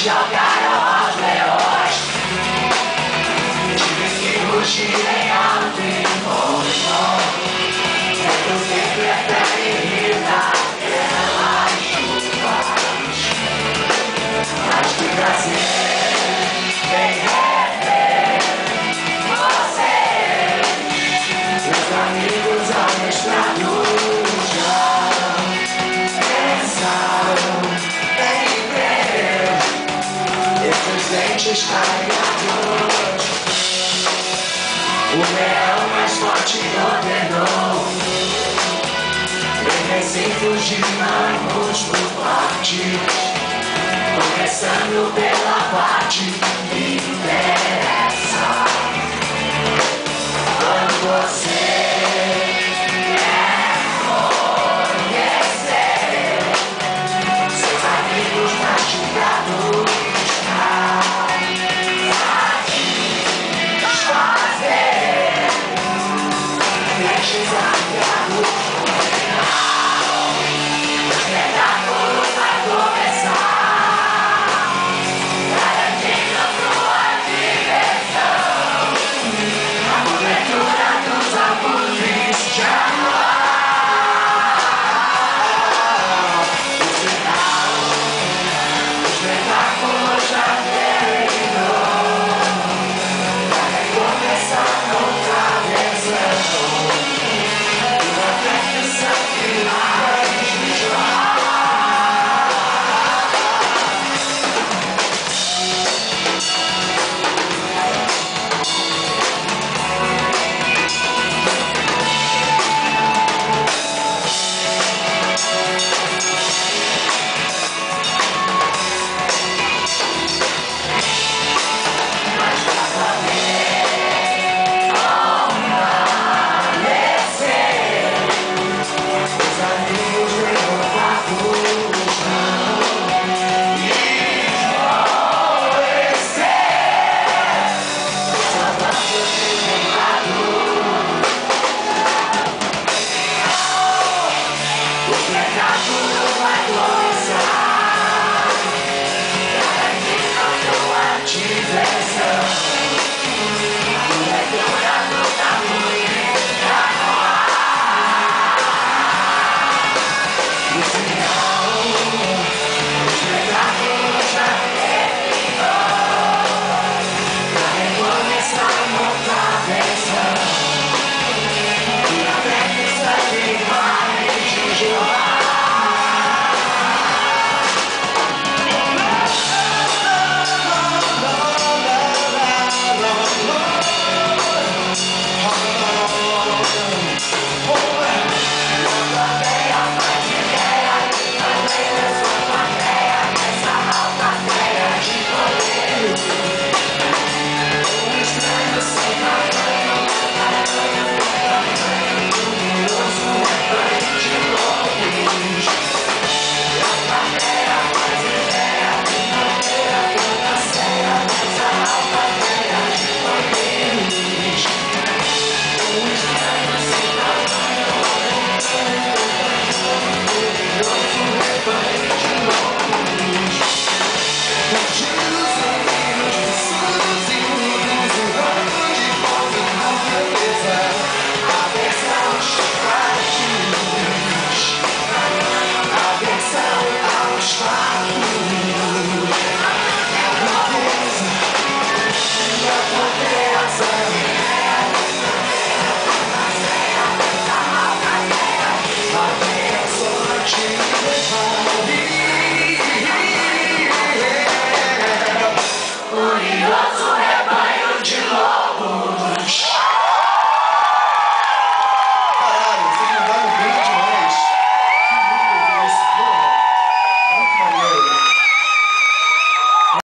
jogaram aos leões. Tive que rugir em alto e bom. Certo tempo prefere rir daquelas chuvas. Mas que prazer em rever você. Meus amigos ao mestrado já pensaram em ver esses dentes cariados. O leão mais forte ordenou. Em recintos de músculo forte, começando pela parte que interessa. Quando você quer conhecer seus amigos machucados pra satisfazer, deixe os aliados. O espetáculo vai começar, garantindo sua diversão. A cobertura dos albumes já no ar. O espetáculo já terminou. Vai começar outra versão. Uma festa que vai enjoar. Mas pra valer, amanhecer, os amigos levantados vão esmorecer. Só vamos o espetáculo vai começar, garantindo sua diversão. A cobertura do tabuleiro já no ar.